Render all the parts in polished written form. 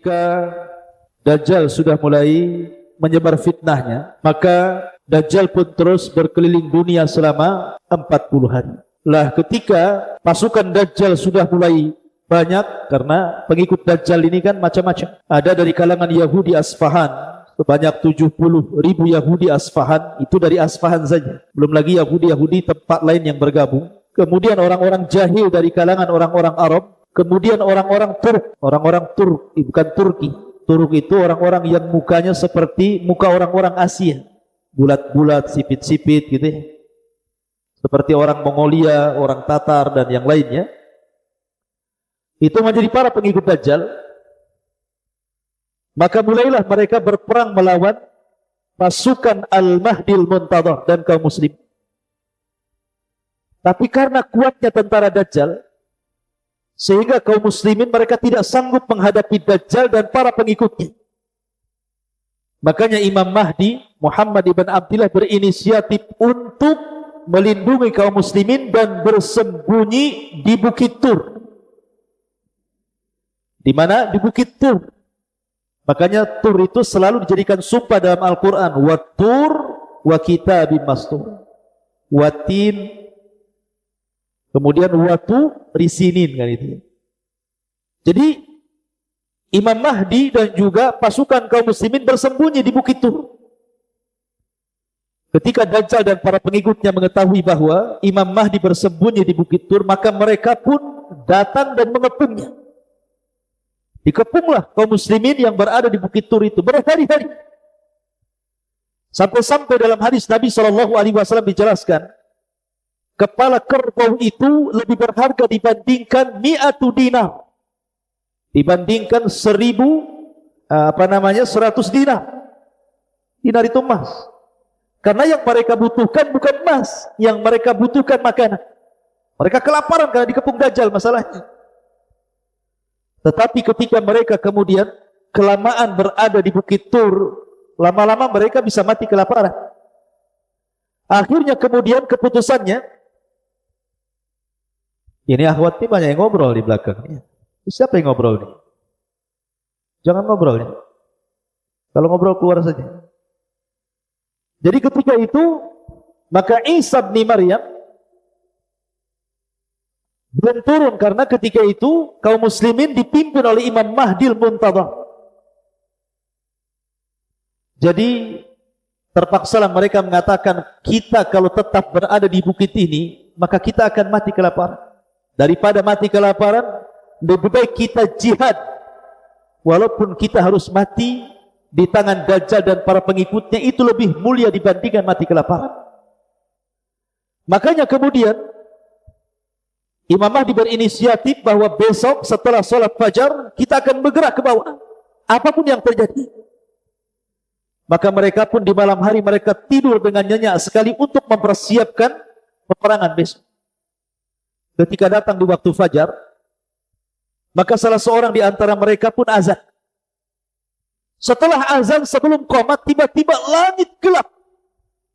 ketika Dajjal sudah mulai menyebar fitnahnya, maka Dajjal pun terus berkeliling dunia selama 40 hari. Lah ketika pasukan Dajjal sudah mulai banyak, karena pengikut Dajjal ini kan macam-macam. Ada dari kalangan Yahudi Asfahan, sebanyak 70.000 Yahudi Asfahan, itu dari Asfahan saja. Belum lagi Yahudi-Yahudi tempat lain yang bergabung. Kemudian orang-orang jahil dari kalangan orang-orang Arab. Kemudian orang-orang Turk, bukan Turki. Turk itu orang-orang yang mukanya seperti muka orang-orang Asia, bulat-bulat, sipit-sipit gitu ya. Seperti orang Mongolia, orang Tatar dan yang lainnya. Itu menjadi para pengikut Dajjal. Maka mulailah mereka berperang melawan pasukan Al-Mahdil Muntadhar dan kaum muslim. Tapi karena kuatnya tentara Dajjal, sehingga kaum muslimin mereka tidak sanggup menghadapi Dajjal dan para pengikutnya. Makanya Imam Mahdi Muhammad ibn Abdillah berinisiatif untuk melindungi kaum muslimin dan bersembunyi di Bukit Tur. Di mana? Di Bukit Tur. Makanya Tur itu selalu dijadikan sumpah dalam Al-Quran. Wa Tur wa kitabim mastur. Watin. Kemudian watu risinin kan itu. Jadi Imam Mahdi dan juga pasukan kaum muslimin bersembunyi di Bukit Tur. Ketika Dajjal dan para pengikutnya mengetahui bahwa Imam Mahdi bersembunyi di Bukit Tur, maka mereka pun datang dan mengepungnya. Dikepunglah kaum muslimin yang berada di Bukit Tur itu berhari-hari. Sampai-sampai dalam hadis Nabi SAW dijelaskan, kepala kerbau itu lebih berharga dibandingkan 100 dinar. Dibandingkan 100 dinar. Dinar itu emas. Karena yang mereka butuhkan bukan emas, yang mereka butuhkan makanan. Mereka kelaparan karena dikepung Dajjal masalahnya. Tetapi ketika mereka kemudian kelamaan berada di Bukit Tur, lama-lama mereka bisa mati kelaparan. Akhirnya kemudian keputusannya, ini akhwat ini banyak yang ngobrol di belakang. Siapa yang ngobrol nih? Jangan ngobrol ya. Kalau ngobrol keluar saja. Jadi ketika itu, maka Isa bin Maryam belum turun karena ketika itu kaum muslimin dipimpin oleh Imam Mahdil Muntadhar. Jadi terpaksalah mereka mengatakan, kita kalau tetap berada di bukit ini, maka kita akan mati kelaparan. Daripada mati kelaparan, lebih baik kita jihad. Walaupun kita harus mati di tangan Dajjal dan para pengikutnya, itu lebih mulia dibandingkan mati kelaparan. Makanya kemudian Imam Mahdi berinisiatif bahwa besok setelah sholat fajar kita akan bergerak ke bawah, apapun yang terjadi. Maka mereka pun di malam hari mereka tidur dengan nyenyak sekali untuk mempersiapkan peperangan besok. Ketika datang di waktu fajar, maka salah seorang di antara mereka pun azan. Setelah azan sebelum qomat, tiba-tiba langit gelap.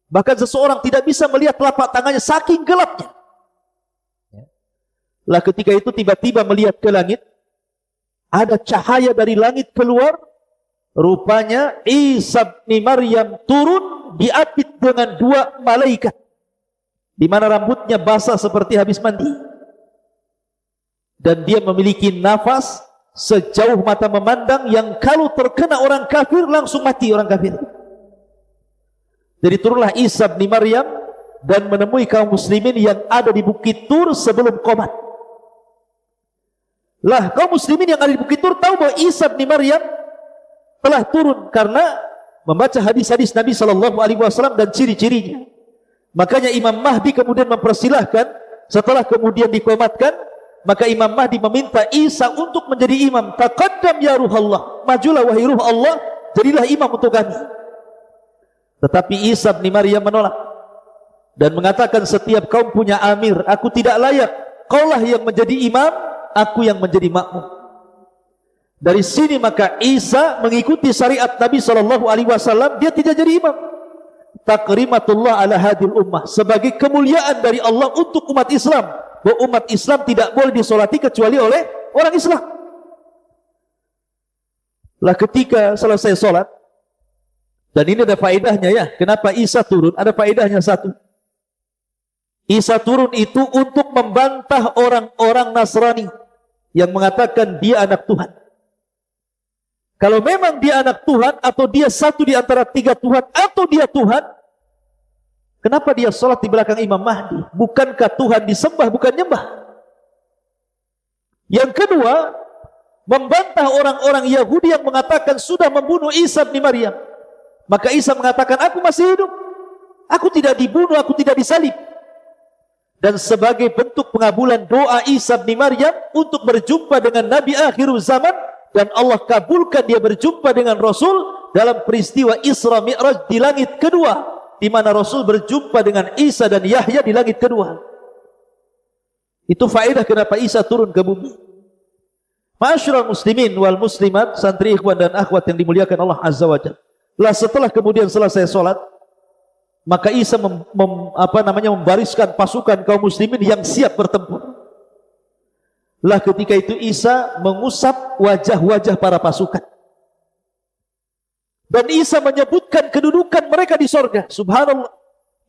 Bahkan seseorang tidak bisa melihat telapak tangannya saking gelapnya. Lah ketika itu tiba-tiba melihat ke langit, ada cahaya dari langit keluar. Rupanya Isa bin Maryam turun diapit dengan 2 malaikat, di mana rambutnya basah seperti habis mandi. Dan dia memiliki nafas sejauh mata memandang, yang kalau terkena orang kafir langsung mati orang kafir. Jadi turunlah Isa bin Maryam dan menemui kaum muslimin yang ada di Bukit Tur sebelum qomat. Lah kaum muslimin yang ada di Bukit Tur tahu bahwa Isa bin Maryam telah turun karena membaca hadis-hadis Nabi SAW dan ciri-cirinya. Makanya Imam Mahdi kemudian mempersilahkan, setelah kemudian dikomatkan, maka Imam Mahdi meminta Isa untuk menjadi imam. Taqaddam ya ruhallah, majulah wahai ruh Allah, jadilah imam untuk kami. Tetapi Isa bin Maryam menolak dan mengatakan, setiap kaum punya amir, aku tidak layak. Kaulah yang menjadi imam, aku yang menjadi makmum. Dari sini maka Isa mengikuti syariat Nabi SAW, dia tidak jadi imam. Takrimatullah ala hadil ummah, sebagai kemuliaan dari Allah untuk umat Islam, bahwa umat Islam tidak boleh disolati kecuali oleh orang Islam. Lah ketika selesai sholat, dan ini ada faedahnya ya, kenapa Isa turun? Ada faedahnya satu. Isa turun itu untuk membantah orang-orang Nasrani yang mengatakan dia anak Tuhan. Kalau memang dia anak Tuhan, atau dia satu di antara tiga Tuhan, atau dia Tuhan, kenapa dia sholat di belakang Imam Mahdi? Bukankah Tuhan disembah, bukan nyembah? Yang kedua, membantah orang-orang Yahudi yang mengatakan sudah membunuh Isa bin Maryam. Maka Isa mengatakan, aku masih hidup, aku tidak dibunuh, aku tidak disalib. Dan sebagai bentuk pengabulan doa Isa bin Maryam untuk berjumpa dengan Nabi akhir zaman, dan Allah kabulkan dia berjumpa dengan Rasul dalam peristiwa Isra Mi'raj di langit kedua, di mana Rasul berjumpa dengan Isa dan Yahya di langit kedua. Itu faedah kenapa Isa turun ke bumi. Ma'asyiral muslimin wal muslimat, santri ikhwan dan akhwat yang dimuliakan Allah Azza wa Jalla. Lah setelah kemudian selesai sholat, maka Isa membariskan pasukan kaum muslimin yang siap bertempur. Lah ketika itu Isa mengusap wajah-wajah para pasukan. Dan Isa menyebutkan kedudukan mereka di sorga. Subhanallah.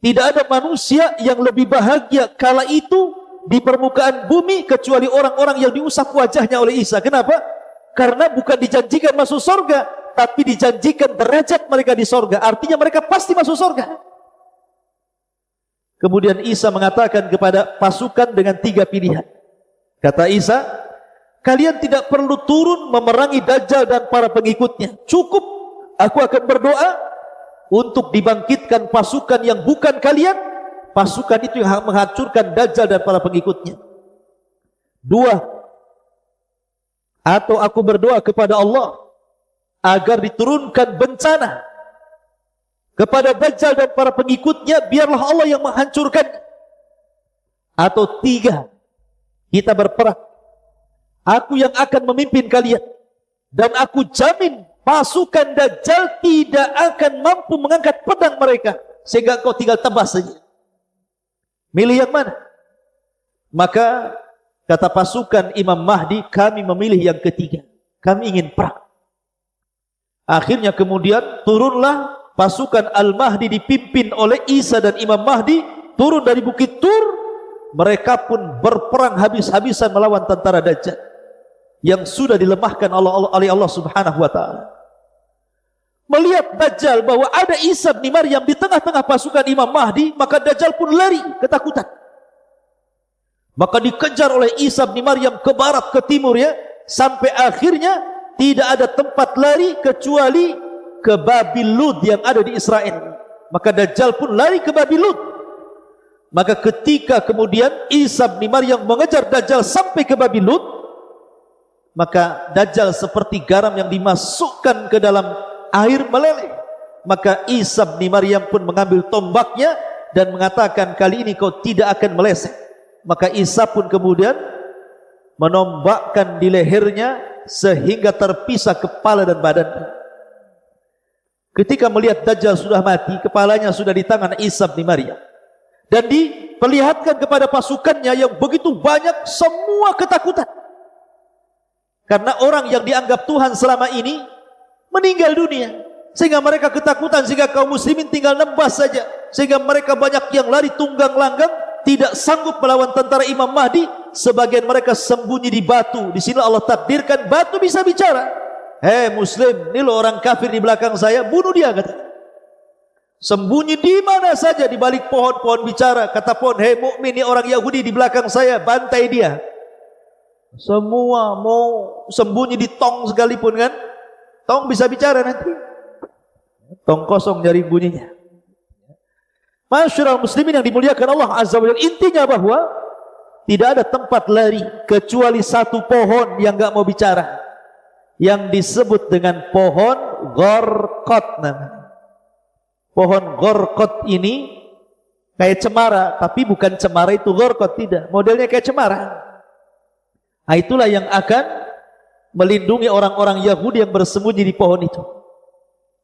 Tidak ada manusia yang lebih bahagia kala itu di permukaan bumi kecuali orang-orang yang diusap wajahnya oleh Isa. Kenapa? Karena bukan dijanjikan masuk sorga, tapi dijanjikan derajat mereka di sorga. Artinya mereka pasti masuk sorga. Kemudian Isa mengatakan kepada pasukan dengan tiga pilihan. Kata Isa, kalian tidak perlu turun memerangi Dajjal dan para pengikutnya. Cukup, aku akan berdoa untuk dibangkitkan pasukan yang bukan kalian. Pasukan itu yang menghancurkan Dajjal dan para pengikutnya. Dua, atau aku berdoa kepada Allah agar diturunkan bencana kepada Dajjal dan para pengikutnya, biarlah Allah yang menghancurkan. Atau tiga, kita berperang, aku yang akan memimpin kalian, dan aku jamin pasukan Dajjal tidak akan mampu mengangkat pedang mereka, sehingga kau tinggal tebas saja. Milih yang mana? Maka kata pasukan Imam Mahdi, kami memilih yang ketiga, kami ingin perang. Akhirnya kemudian turunlah pasukan Al-Mahdi dipimpin oleh Isa dan Imam Mahdi, turun dari Bukit Tur. Mereka pun berperang habis-habisan melawan tentara Dajjal yang sudah dilemahkan oleh Allah Subhanahu wa ta'ala. Melihat Dajjal bahwa ada Isa bin Maryam di tengah-tengah pasukan Imam Mahdi, maka Dajjal pun lari ketakutan. Maka dikejar oleh Isa bin Maryam ke barat, ke timur ya, sampai akhirnya tidak ada tempat lari kecuali ke Babil Lud yang ada di Israel. Maka Dajjal pun lari ke Babil Lud. Maka ketika kemudian Isa bin Maryam mengejar Dajjal sampai ke Babil Lud, maka Dajjal seperti garam yang dimasukkan ke dalam air meleleh. Maka Isa bin Maryam pun mengambil tombaknya dan mengatakan, kali ini kau tidak akan meleset. Maka Isa pun kemudian menombakkan di lehernya sehingga terpisah kepala dan badannya. Ketika melihat Dajjal sudah mati, kepalanya sudah di tangan Isa bin Maryam, dan diperlihatkan kepada pasukannya yang begitu banyak, semua ketakutan. Karena orang yang dianggap Tuhan selama ini meninggal dunia, sehingga mereka ketakutan, sehingga kaum muslimin tinggal nembas saja, sehingga mereka banyak yang lari tunggang langgang, tidak sanggup melawan tentara Imam Mahdi. Sebagian mereka sembunyi di batu. Di sini Allah takdirkan batu bisa bicara. Hei muslim, ini lo orang kafir di belakang saya, bunuh dia, kata. Sembunyi di mana saja, di balik pohon-pohon bicara. Kata pohon, hei mukmin, ini orang Yahudi di belakang saya, bantai dia. Semua mau sembunyi di tong sekalipun kan. Tong bisa bicara nanti. Tong kosong nyari bunyinya. Masyarakat muslimin yang dimuliakan Allah Azza wa Jalla, intinya bahwa tidak ada tempat lari kecuali satu pohon yang enggak mau bicara, yang disebut dengan pohon Gharqad namanya. Pohon Gharqad ini kayak cemara, tapi bukan cemara itu Gharqad, tidak. Modelnya kayak cemara. Nah, itulah yang akan melindungi orang-orang Yahudi yang bersembunyi di pohon itu.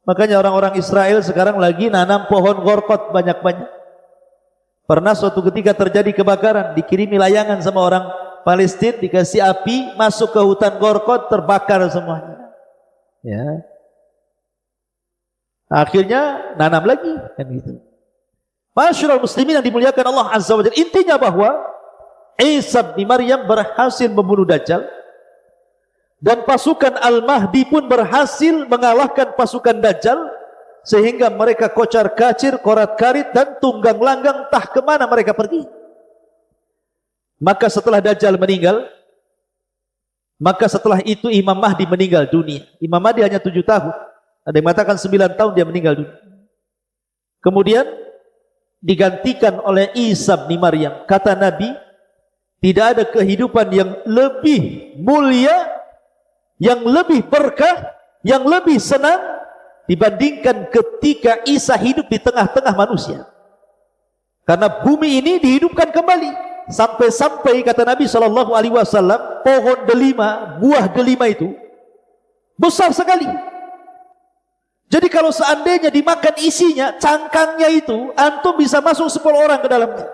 Makanya orang-orang Israel sekarang lagi nanam pohon Gharqad banyak-banyak. Pernah suatu ketika terjadi kebakaran, dikirimi layangan sama orang Palestina, dikasih api, masuk ke hutan Gharqad, terbakar semuanya. Ya. Akhirnya nanam lagi kan gitu. Masyaallah muslimin yang dimuliakan Allah Azza wa Jalla, intinya bahwa Isa bin Maryam berhasil membunuh Dajjal dan pasukan Al-Mahdi pun berhasil mengalahkan pasukan Dajjal, sehingga mereka kocar-kacir, korat-karit dan tunggang langgang, entah kemana mereka pergi. Maka setelah Dajjal meninggal, maka setelah itu Imam Mahdi meninggal dunia. Imam Mahdi hanya 7 tahun, ada yang mengatakan 9 tahun dia meninggal dunia. Kemudian digantikan oleh Isa bin Maryam. Kata Nabi, tidak ada kehidupan yang lebih mulia, yang lebih berkah, yang lebih senang dibandingkan ketika Isa hidup di tengah-tengah manusia. Karena bumi ini dihidupkan kembali. Sampai-sampai kata Nabi SAW, pohon delima, buah delima itu besar sekali. Jadi kalau seandainya dimakan isinya, cangkangnya itu, antum bisa masuk 10 orang ke dalamnya.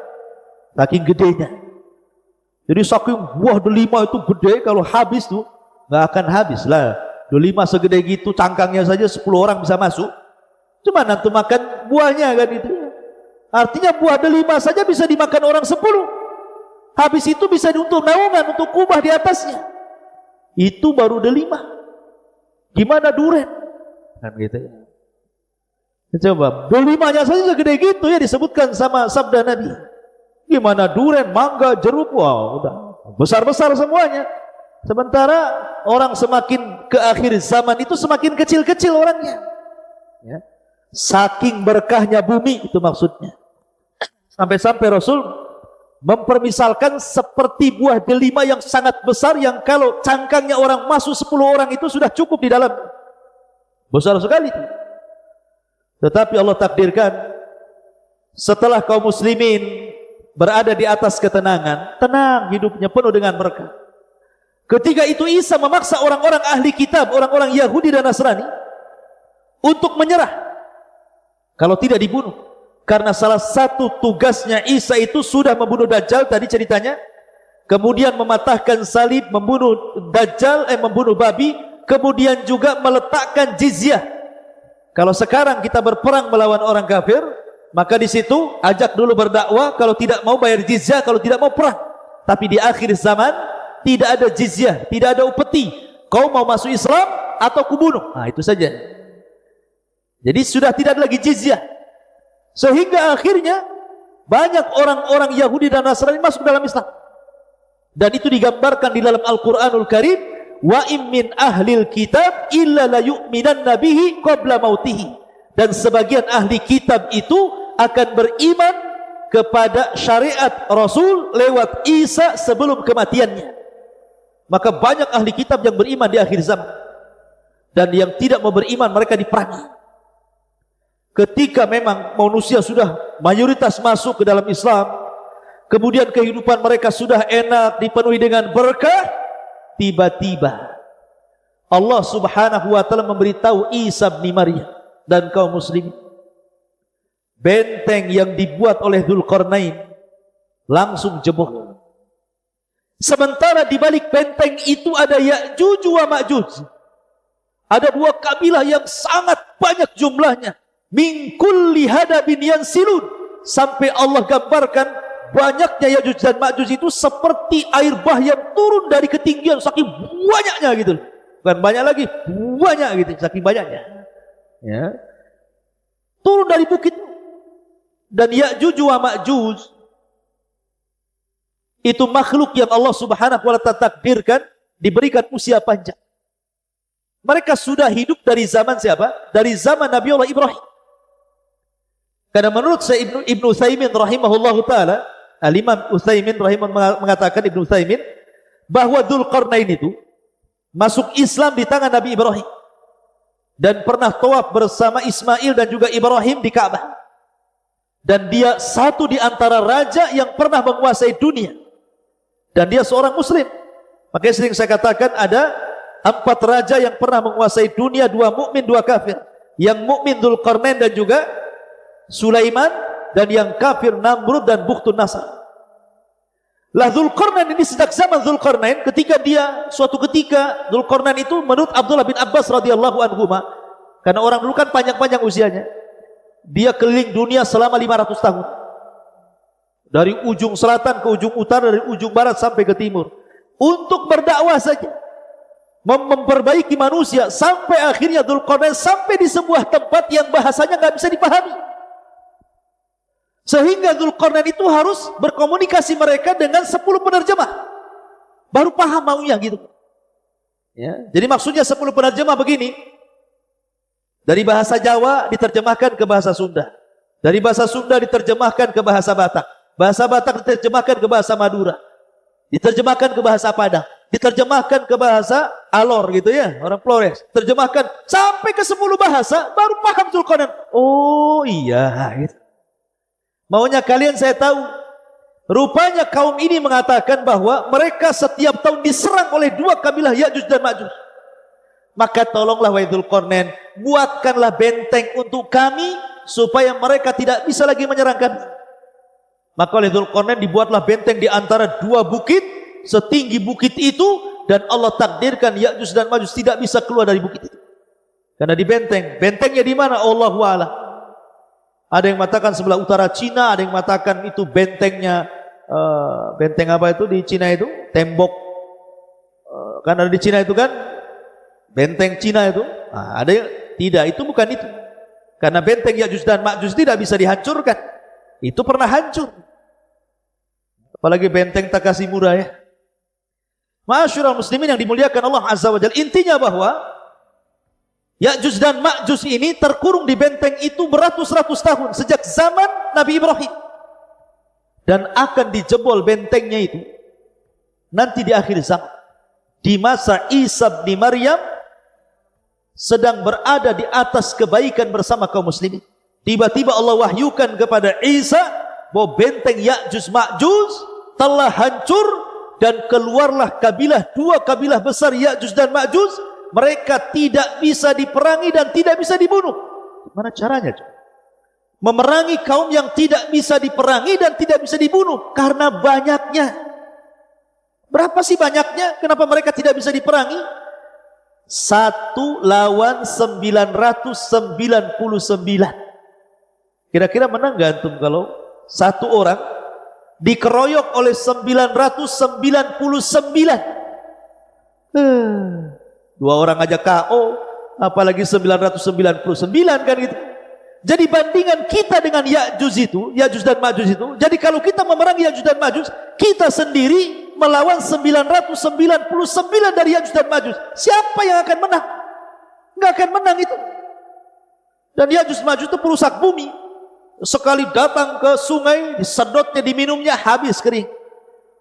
Saking gedenya. Jadi saking buah delima itu gede, kalau habis tuh nggak akan habis lah. Delima segede gitu, cangkangnya saja 10 orang bisa masuk. Cuma antum makan buahnya kan itu. Artinya buah delima saja bisa dimakan orang 10. Habis itu bisa untuk naungan, untuk kubah di atasnya. Itu baru delima. Gimana duren? Kan gitu ya. Coba, delimanya saja segede gitu ya disebutkan sama sabda Nabi. Gimana duren, mangga, jeruk, wow, udah besar-besar semuanya. Sementara orang semakin ke akhir zaman itu semakin kecil-kecil orangnya. Ya. Saking berkahnya bumi itu maksudnya. Sampai-sampai Rasul mempermisalkan seperti buah delima yang sangat besar, yang kalau cangkangnya orang masuk 10 orang itu sudah cukup di dalam. Besar sekali itu. Tetapi Allah takdirkan setelah kaum muslimin berada di atas ketenangan, tenang hidupnya penuh dengan berkah. Ketika itu Isa memaksa orang-orang ahli kitab, orang-orang Yahudi dan Nasrani untuk menyerah kalau tidak dibunuh. Karena salah satu tugasnya Isa itu sudah membunuh Dajjal tadi ceritanya, kemudian mematahkan salib, membunuh Dajjal, membunuh babi, kemudian juga meletakkan jizyah. Kalau sekarang kita berperang melawan orang kafir, maka di situ ajak dulu berdakwah, kalau tidak mau bayar jizyah, kalau tidak mau perang. Tapi di akhir zaman tidak ada jizyah, tidak ada upeti. Kau mau masuk Islam atau kubunuh? Nah, itu saja. Jadi sudah tidak ada lagi jizyah. Sehingga akhirnya banyak orang-orang Yahudi dan Nasrani masuk dalam Islam. Dan itu digambarkan di dalam Al-Quranul Karim, wa im min ahlil kitab illa la yu'minanna bihi qabla mautihi. Dan sebagian ahli kitab itu akan beriman kepada syariat Rasul lewat Isa sebelum kematiannya. Maka banyak ahli kitab yang beriman di akhir zaman, dan yang tidak mau beriman mereka diperangi. Ketika memang manusia sudah mayoritas masuk ke dalam Islam, kemudian kehidupan mereka sudah enak, dipenuhi dengan berkah, tiba-tiba Allah Subhanahu wa taala memberitahu Isa bin Maryam dan kaum muslimin, benteng yang dibuat oleh Dzulqarnain langsung jebol. Sementara di balik benteng itu ada Ya'juj wa Ma'juj. Ada 2 kabilah yang sangat banyak jumlahnya. Min kulli hadabin yansilun, sampai Allah gambarkan banyaknya Ya'juj dan Ma'juj itu seperti air bah yang turun dari ketinggian, saking banyaknya gitu. Bukan banyak lagi, banyak gitu, saking banyaknya. Ya. Turun dari bukit. Dan Ya'juj wa Ma'juj itu makhluk yang Allah Subhanahu wa taala takdirkan diberikan usia panjang. Mereka sudah hidup dari zaman siapa? Dari zaman Nabi Allah Ibrahim. Karena menurut saya Ibnu Utsaimin rahimahullahu taala, Al-Imam Utsaimin mengatakan, Ibnu Utsaimin, bahwa Dzulqarnain itu masuk Islam di tangan Nabi Ibrahim dan pernah tawaf bersama Ismail dan juga Ibrahim di Ka'bah. Dan dia satu di antara raja yang pernah menguasai dunia. Dan dia seorang muslim. Makanya sering saya katakan ada 4 raja yang pernah menguasai dunia, 2 mukmin, 2 kafir. Yang mukmin Dzulqarnain dan juga Sulaiman, dan yang kafir Namrud dan Bukhtun Nasr. Lah Dzulqarnain ini sejak zaman Dzulqarnain, suatu ketika Dzulqarnain itu menurut Abdullah bin Abbas radhiyallahu anhu, karena orang dulu kan panjang-panjang usianya, dia keliling dunia selama 500 tahun. Dari ujung selatan ke ujung utara, dari ujung barat sampai ke timur, untuk berdakwah saja, memperbaiki manusia, sampai akhirnya Dzulqarnain sampai di sebuah tempat yang bahasanya nggak bisa dipahami. Sehingga Dzulqarnain itu harus berkomunikasi mereka dengan 10 penerjemah, baru paham maunya gitu. Ya, jadi maksudnya 10 penerjemah begini. Dari bahasa Jawa diterjemahkan ke bahasa Sunda, dari bahasa Sunda diterjemahkan ke bahasa Batak, bahasa Batak diterjemahkan ke bahasa Madura, diterjemahkan ke bahasa Padang, diterjemahkan ke bahasa Alor gitu ya, orang Flores, terjemahkan sampai ke 10 bahasa, baru paham Dzulqarnain. Oh iya gitu. Maunya kalian saya tahu. Rupanya kaum ini mengatakan bahwa mereka setiap tahun diserang oleh 2 kabilah Ya'juj dan Ma'juj. Maka tolonglah wahai Dzulqarnain, buatkanlah benteng untuk kami supaya mereka tidak bisa lagi menyerang kami. Maka oleh Dzulqarnain dibuatlah benteng di antara 2 bukit, setinggi bukit itu, dan Allah takdirkan Ya'juj dan Ma'juj tidak bisa keluar dari bukit itu. Karena di benteng. Bentengnya di mana? Allahu a'lam. Ada yang mengatakan sebelah utara Cina, ada yang mengatakan itu bentengnya, benteng apa itu di Cina itu? Tembok. Kan ada di Cina itu kan? Benteng Cina itu. Nah, ada yang tidak, itu bukan itu. Karena benteng Ya'juj dan Ma'juj tidak bisa dihancurkan. Itu pernah hancur. Apalagi benteng Takashimura ya. Ma'asyiral muslimin yang dimuliakan Allah Azza wa Jalla. Intinya bahwa Ya'juj dan Ma'juj ini terkurung di benteng itu beratus-ratus tahun sejak zaman Nabi Ibrahim, dan akan dijebol bentengnya itu nanti di akhir zaman, di masa Isa bin Maryam sedang berada di atas kebaikan bersama kaum muslimin. Tiba-tiba Allah wahyukan kepada Isa bahwa benteng Ya'juj Ma'juj telah hancur dan keluarlah kabilah, 2 kabilah besar Ya'juj dan Ma'juj. Mereka tidak bisa diperangi dan tidak bisa dibunuh. Gimana caranya? Memerangi kaum yang tidak bisa diperangi dan tidak bisa dibunuh karena banyaknya. Berapa sih banyaknya? Kenapa mereka tidak bisa diperangi? 1 lawan 999. Kira-kira menang gak antum kalau 1 orang dikeroyok oleh 999? 2 orang aja KO, apalagi 999 kan gitu. Jadi bandingan kita dengan Ya'juj dan Ma'juj itu, jadi kalau kita memerangi Ya'juj dan Ma'juj, kita sendiri melawan 999 dari Ya'juj dan Ma'juj. Siapa yang akan menang? Nggak akan menang itu. Dan Ya'juj Ma'juj itu perusak bumi. Sekali datang ke sungai, disedotnya, diminumnya, habis kering.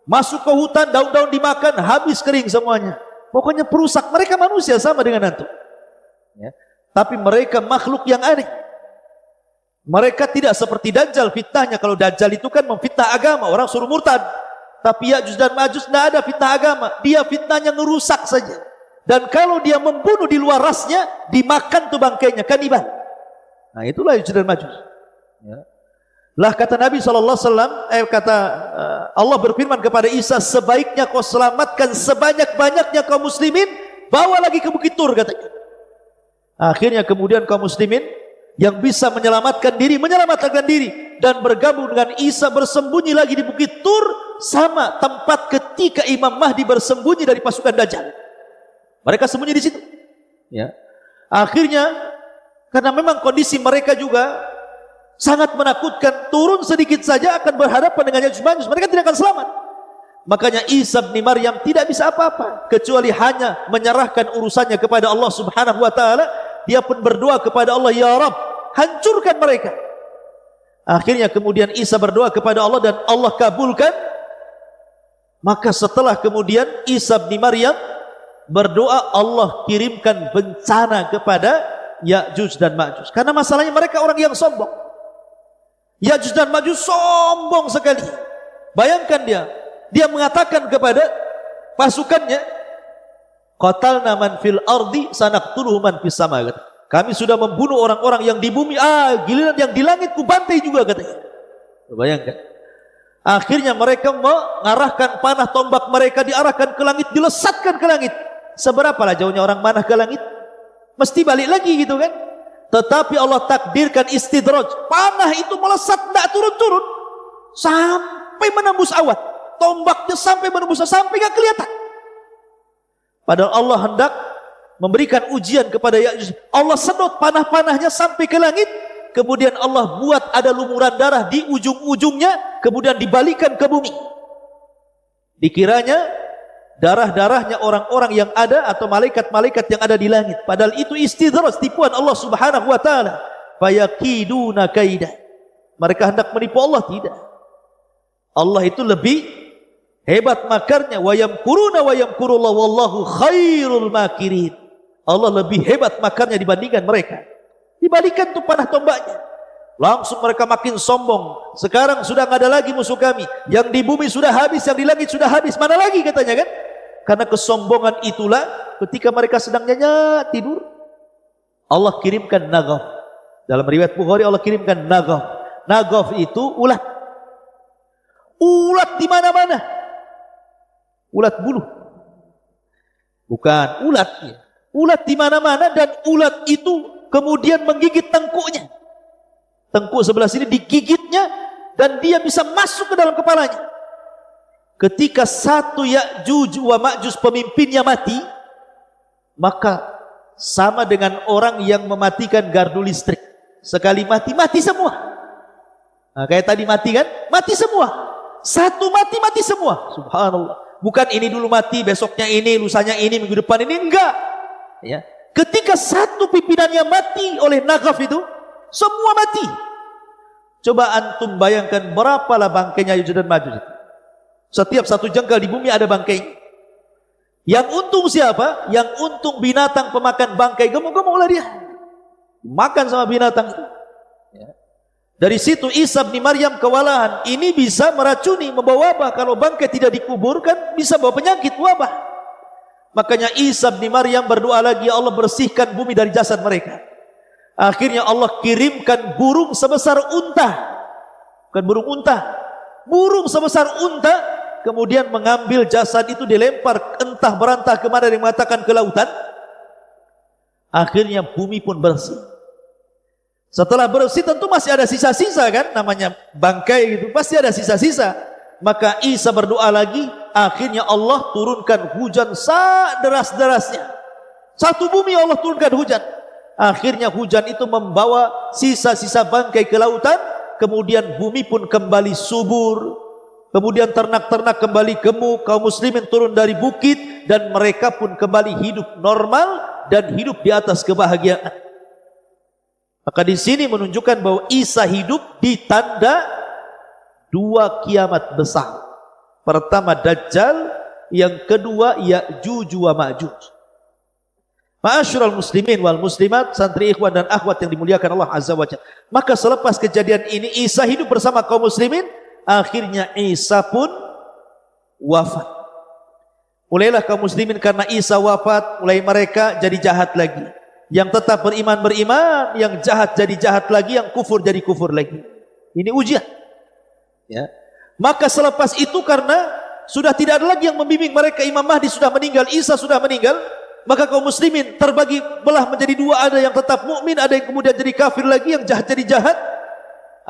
Masuk ke hutan, daun-daun dimakan, habis kering semuanya. Pokoknya perusak. Mereka manusia sama dengan antum ya. Tapi mereka makhluk yang aneh. Mereka tidak seperti Dajjal fitnahnya. Kalau Dajjal itu kan memfitnah agama, orang suruh murtad. Tapi Ya'juj dan Ma'juj tidak ada fitnah agama. Dia fitnahnya ngerusak saja. Dan kalau dia membunuh di luar rasnya, dimakan tuh bangkainya, kanibal. Nah itulah Ya'juj dan Ma'juj ya. Lah kata Nabi SAW, Allah berfirman kepada Isa, sebaiknya kau selamatkan sebanyak-banyaknya kaum muslimin, bawa lagi ke Bukit Tur katanya. Akhirnya kemudian kaum muslimin yang bisa menyelamatkan diri dan bergabung dengan Isa, bersembunyi lagi di Bukit Tur, sama tempat ketika Imam Mahdi bersembunyi dari pasukan Dajjal. Mereka sembunyi di situ ya. Akhirnya karena memang kondisi mereka juga sangat menakutkan, turun sedikit saja akan berhadapan dengan Ya'juj Ma'juj, mereka tidak akan selamat. Makanya Isa bin Maryam tidak bisa apa-apa kecuali hanya menyerahkan urusannya kepada Allah Subhanahu wa taala. Dia pun berdoa kepada Allah, ya Rabb, hancurkan mereka. Akhirnya kemudian Isa berdoa kepada Allah dan Allah kabulkan. Maka setelah kemudian Isa bin Maryam berdoa, Allah kirimkan bencana kepada Ya'juj dan Ma'juj. Karena masalahnya mereka orang yang sombong. Ya'juj dan Ma'juj sombong sekali. Bayangkan dia mengatakan kepada pasukannya, qatalna man fil ardi sanaqtuluhu man fis sama. Kami sudah membunuh orang-orang yang di bumi, giliran yang di langit ku bantai juga katanya. Bayangkan. Akhirnya mereka mengarahkan panah tombak mereka, diarahkan ke langit, dilesatkan ke langit. Seberapalah jauhnya orang panah ke langit? Mesti balik lagi gitu kan. Tetapi Allah takdirkan istidraj, panah itu melesat tidak turun-turun sampai menembus awan, tombaknya sampai menembus sampai nggak kelihatan. Padahal Allah hendak memberikan ujian kepada Ya'juj. Allah sedot panah-panahnya sampai ke langit, kemudian Allah buat ada lumuran darah di ujung-ujungnya, kemudian dibalikan ke bumi. Dikiranya darah-darahnya orang-orang yang ada atau malaikat-malaikat yang ada di langit. Padahal itu istidraj, tipuan Allah Subhanahu wa taala. Fayakiduna kaida. Mereka hendak menipu Allah, tidak. Allah itu lebih hebat makarnya. Wa yamkuruna wa yamkurullah wallahu khairul makirin. Allah lebih hebat makarnya dibandingkan mereka. Dibalikan tuh panah tombaknya. Langsung mereka makin sombong. Sekarang sudah nggak ada lagi musuh kami. Yang di bumi sudah habis, yang di langit sudah habis. Mana lagi katanya kan? Karena kesombongan itulah ketika mereka sedang nyenyak tidur, Allah kirimkan nagaf. Dalam riwayat Bukhari Allah kirimkan nagaf. Nagaf itu ulat. Ulat di mana-mana. Ulat bulu. Bukan ulatnya. Ulat di mana-mana, dan ulat itu kemudian menggigit tengkuknya. Tengkuk sebelah sini digigitnya dan dia bisa masuk ke dalam kepalanya. Ketika satu Ya'juj wa Ma'juj pemimpinnya mati, maka sama dengan orang yang mematikan gardu listrik. Sekali mati, mati semua. Nah, kayak tadi mati kan? Mati semua. Satu mati, mati semua. Subhanallah. Bukan ini dulu mati, besoknya ini, lusanya ini, minggu depan ini. Enggak. Ya. Ketika satu pimpinannya mati oleh nagaf itu, semua mati. Coba antum bayangkan berapalah bangkainya Ya'juj dan Ma'juj itu. Setiap satu jengkal di bumi ada bangkai. Yang untung siapa? Yang untung binatang pemakan bangkai. Gemuk-gemuk lah dia. Makan sama binatang itu. Ya. Dari situ Isa bin Maryam kewalahan. Ini bisa meracuni, membawa wabah. Kalau bangkai tidak dikuburkan, bisa bawa penyakit, wabah. Makanya Isa bin Maryam berdoa lagi, ya Allah bersihkan bumi dari jasad mereka. Akhirnya Allah kirimkan burung sebesar unta. Bukan burung unta. Burung sebesar unta. Kemudian mengambil jasad itu, dilempar entah berantah kemana, yang mengatakan ke lautan. Akhirnya bumi pun bersih. Setelah bersih tentu masih ada sisa-sisa kan, namanya bangkai gitu, pasti ada sisa-sisa. Maka Isa berdoa lagi, akhirnya Allah turunkan hujan deras-derasnya. Satu bumi Allah turunkan hujan. Akhirnya hujan itu membawa sisa-sisa bangkai ke lautan, kemudian bumi pun kembali subur. Kemudian ternak-ternak kembali gemuk, kaum muslimin turun dari bukit, dan mereka pun kembali hidup normal dan hidup di atas kebahagiaan. Maka di sini menunjukkan bahwa Isa hidup di tanda dua kiamat besar. Pertama Dajjal, yang kedua Ya'juj wa Ma'juj. Ma'asyiral muslimin wal muslimat, santri ikhwan dan akhwat yang dimuliakan Allah Azza wa Jalla. Maka selepas kejadian ini Isa hidup bersama kaum muslimin. Akhirnya Isa pun wafat. Mulailah kaum muslimin karena Isa wafat, mulai mereka jadi jahat lagi. Yang tetap beriman, yang jahat jadi jahat lagi, yang kufur jadi kufur lagi. Ini ujian. Ya. Maka selepas itu karena sudah tidak ada lagi yang membimbing mereka, Imam Mahdi sudah meninggal, Isa sudah meninggal, maka kaum muslimin terbagi belah menjadi dua, ada yang tetap mukmin, ada yang kemudian jadi kafir lagi, yang jahat jadi jahat.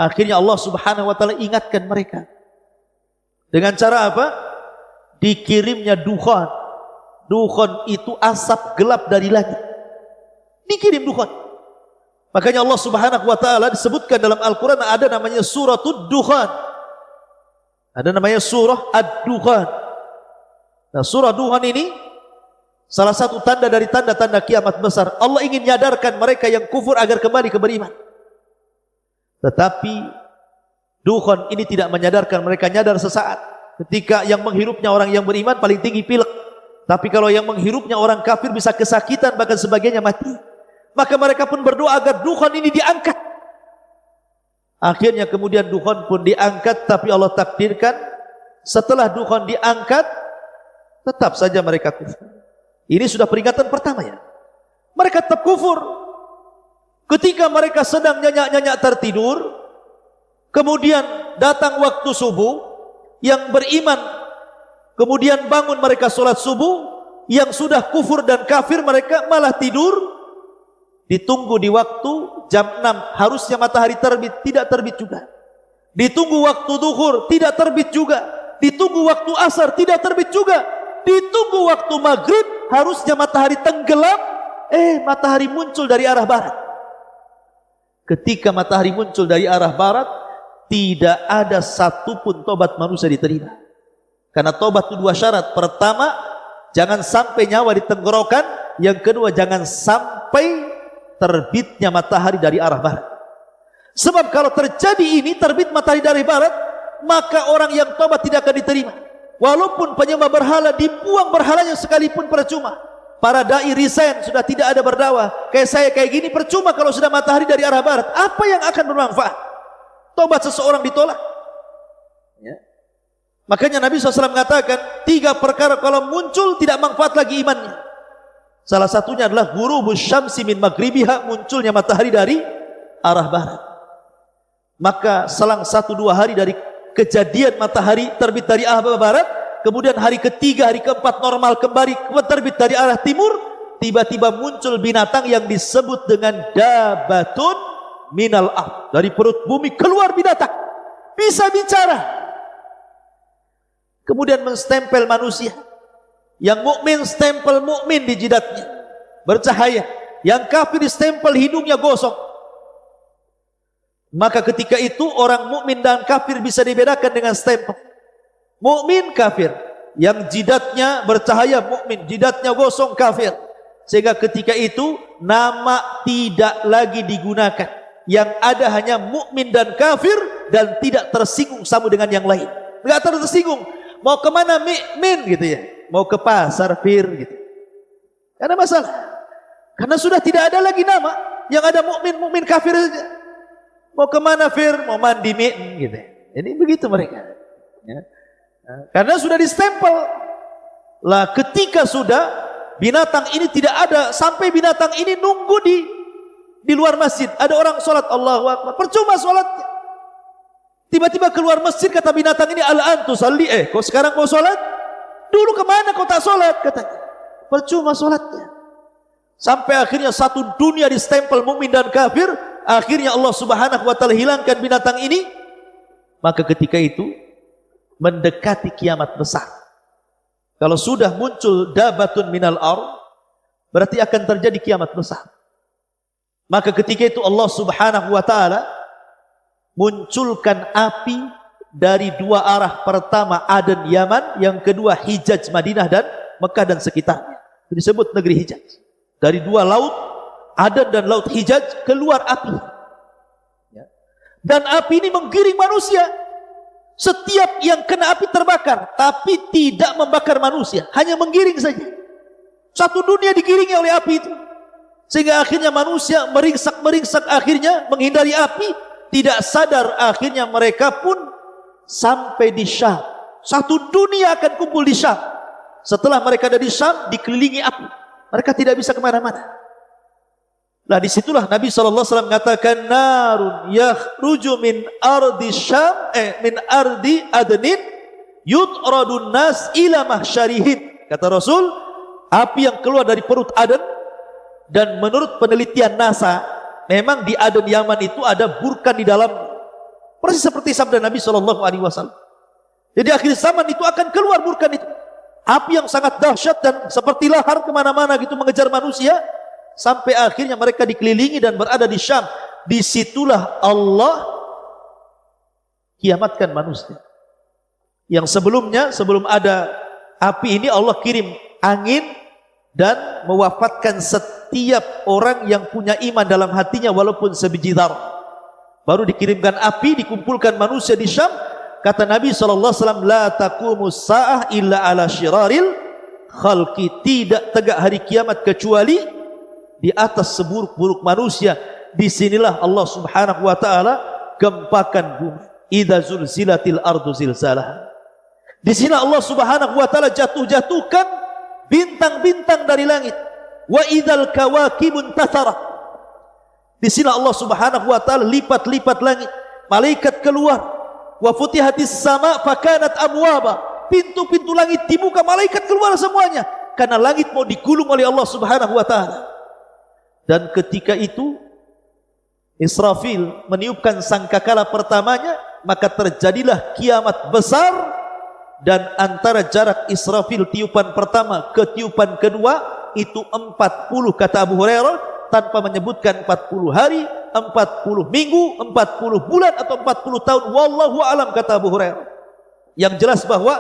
Akhirnya Allah Subhanahu wa taala ingatkan mereka. Dengan cara apa? Dikirimnya dukhan. Dukhan itu asap gelap dari langit. Dikirim dukhan. Makanya Allah Subhanahu wa taala disebutkan dalam Al-Qur'an ada namanya suratul dukhan. Ada namanya surah Ad-Dukhan. Nah, surah Dukhan ini salah satu tanda dari tanda-tanda kiamat besar. Allah ingin nyadarkan mereka yang kufur agar kembali ke beriman. Tetapi dukhan ini tidak menyadarkan mereka, nyadar sesaat. Ketika yang menghirupnya orang yang beriman paling tinggi pilek. Tapi kalau yang menghirupnya orang kafir bisa kesakitan, bahkan sebagainya mati. Maka mereka pun berdoa agar dukhan ini diangkat. Akhirnya kemudian dukhan pun diangkat, tapi Allah takdirkan setelah dukhan diangkat tetap saja mereka kufur. Ini sudah peringatan pertama ya. Mereka tetap kufur. Ketika mereka sedang nyenyak-nyenyak tertidur, kemudian datang waktu subuh, yang beriman, kemudian bangun mereka sholat subuh. Yang sudah kufur dan kafir mereka malah tidur. Ditunggu di waktu jam 6 harusnya matahari terbit, tidak terbit juga. Ditunggu waktu duhur, tidak terbit juga. Ditunggu waktu asar, tidak terbit juga. Ditunggu waktu maghrib, harusnya matahari tenggelam, matahari muncul dari arah barat. Ketika matahari muncul dari arah barat, tidak ada satupun tobat manusia diterima. Karena tobat itu 2 syarat. Pertama, jangan sampai nyawa di tenggorokan. Yang kedua, jangan sampai terbitnya matahari dari arah barat. Sebab kalau terjadi ini, terbit matahari dari barat, maka orang yang tobat tidak akan diterima. Walaupun penyembah berhala, dibuang berhalanya sekalipun percuma. Para dai resign, sudah tidak ada berdakwah. Kayak saya kayak gini percuma kalau sudah matahari dari arah barat. Apa yang akan bermanfaat? Tobat seseorang ditolak. Ya. Makanya Nabi SAW mengatakan 3 perkara kalau muncul tidak manfaat lagi imannya. Salah satunya adalah ghurubus syamsi min maghribiha, munculnya matahari dari arah barat. Maka selang 1-2 hari dari kejadian matahari terbit dari arah barat, kemudian hari ketiga, hari keempat normal kembali terbit dari arah timur, tiba-tiba muncul binatang yang disebut dengan dabatun minal ard. Dari perut bumi keluar binatang, bisa bicara. Kemudian menstempel manusia. Yang mukmin stempel mukmin di jidatnya, bercahaya. Yang kafir stempel hidungnya gosong. Maka ketika itu orang mukmin dan kafir bisa dibedakan dengan stempel. Mukmin kafir, yang jidatnya bercahaya mukmin, jidatnya gosong kafir. Sehingga ketika itu nama tidak lagi digunakan. Yang ada hanya mukmin dan kafir dan tidak tersinggung sama dengan yang lain. Enggak tersinggung. Mau kemana mukmin gitu ya? Mau ke pasar fir gitu. Tidak ada masalah. Karena sudah tidak ada lagi nama. Yang ada mukmin kafir saja. Mau kemana fir? Mau mandi min gitu. Jadi begitu mereka. Ya. Karena sudah distempel. Lah ketika sudah binatang ini tidak ada, sampai binatang ini nunggu di luar masjid. Ada orang sholat Allahu Akbar, percuma sholatnya. Tiba-tiba keluar masjid, kata binatang ini, al-antu salli, kau sekarang mau sholat? Dulu kemana kau tak sholat? Katanya, percuma sholatnya. Sampai akhirnya satu dunia distempel mukmin dan kafir. Akhirnya Allah Subhanahu wa ta'ala hilangkan binatang ini. Maka ketika itu mendekati kiamat besar. Kalau sudah muncul dabatun minal ard, berarti akan terjadi kiamat besar. Maka ketika itu Allah Subhanahu wa ta'ala munculkan api dari 2 arah. Pertama Aden Yaman, yang kedua Hijaz Madinah dan Mekah dan sekitarnya. Itu disebut negeri Hijaz. Dari 2 laut, Aden dan laut Hijaz, keluar api. Ya. Dan api ini menggiring manusia. Setiap yang kena api terbakar, tapi tidak membakar manusia, hanya menggiring saja. Satu dunia digiringi oleh api itu. Sehingga akhirnya manusia meringsak akhirnya menghindari api. Tidak sadar akhirnya mereka pun sampai di Syam. Satu dunia akan kumpul di Syam. Setelah mereka ada di Syam, dikelilingi api. Mereka tidak bisa kemana-mana. Nah disitulah Nabi SAW mengatakan, narun yakhruju min ardi Syam, min ardi Adnin, yutradun nas ila mahsyarihim. Kata Rasul, api yang keluar dari perut Aden, dan menurut penelitian NASA, memang di Aden Yaman itu ada burkan di dalam, persis seperti sabda Nabi SAW. Jadi akhir zaman itu akan keluar burkan itu, api yang sangat dahsyat dan seperti lahar kemana-mana gitu mengejar manusia, sampai akhirnya mereka dikelilingi dan berada di Syam. Disitulah Allah kiamatkan manusia. Yang sebelumnya, sebelum ada api ini, Allah kirim angin dan mewafatkan setiap orang yang punya iman dalam hatinya walaupun sebiji dzarrah. Baru dikirimkan api, dikumpulkan manusia di Syam. Kata Nabi SAW, la taqumus sa'ah illa ala syiraril khalqi. Tidak tegak hari kiamat kecuali di atas seburuk-buruk manusia. Disinilah Allah Subhanahu wa ta'ala gempakan bumi. Idza zulzilatil ardu zilzalaha. Di sini Allah Subhanahu wa ta'ala jatuhkan bintang-bintang dari langit. Wa idzal kawakibun tatharat. Di sini Allah Subhanahu wa ta'ala lipat-lipat langit. Malaikat keluar Wa futihatis sama fakanat abwaba. Pintu-pintu langit dibuka, malaikat keluar semuanya. Karena langit mau digulung oleh Allah Subhanahu wa taala. Dan ketika itu Israfil meniupkan sangkakala pertamanya, maka terjadilah kiamat besar. Dan antara jarak Israfil tiupan pertama ke tiupan kedua itu 40 kata Abu Hurairah, tanpa menyebutkan 40 hari, 40 minggu, 40 bulan atau 40 tahun, wallahu alam, kata Abu Hurairah. Yang jelas bahwa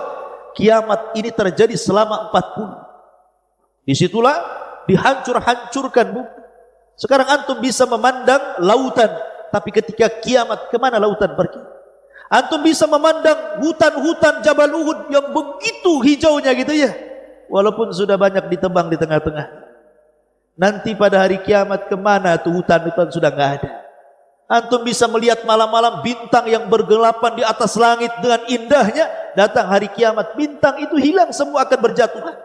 kiamat ini terjadi selama 40. Disitulah dihancur-hancurkan bumi. Sekarang antum bisa memandang lautan, tapi ketika kiamat kemana lautan pergi? Antum bisa memandang hutan-hutan Jabal Uhud yang begitu hijaunya gitu ya, walaupun sudah banyak ditebang di tengah-tengah. Nanti pada hari kiamat kemana tuh hutan-hutan sudah nggak ada. Antum bisa melihat malam-malam bintang yang bergelapan di atas langit dengan indahnya. Datang hari kiamat, bintang itu hilang, semua akan berjatuhan.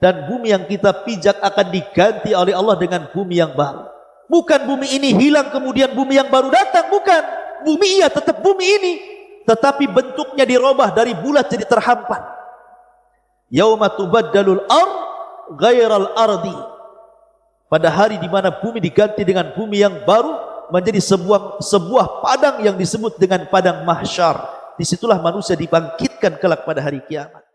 Dan bumi yang kita pijak akan diganti oleh Allah dengan bumi yang baru. Bukan bumi ini hilang kemudian bumi yang baru datang, bukan. Bumi iya tetap bumi ini, tetapi bentuknya dirubah dari bulat jadi terhampar. Yauma tubaddalul ardh ghairal ardi. Pada hari di mana bumi diganti dengan bumi yang baru, menjadi sebuah padang yang disebut dengan padang mahsyar. Disitulah manusia dibangkitkan kelak pada hari kiamat.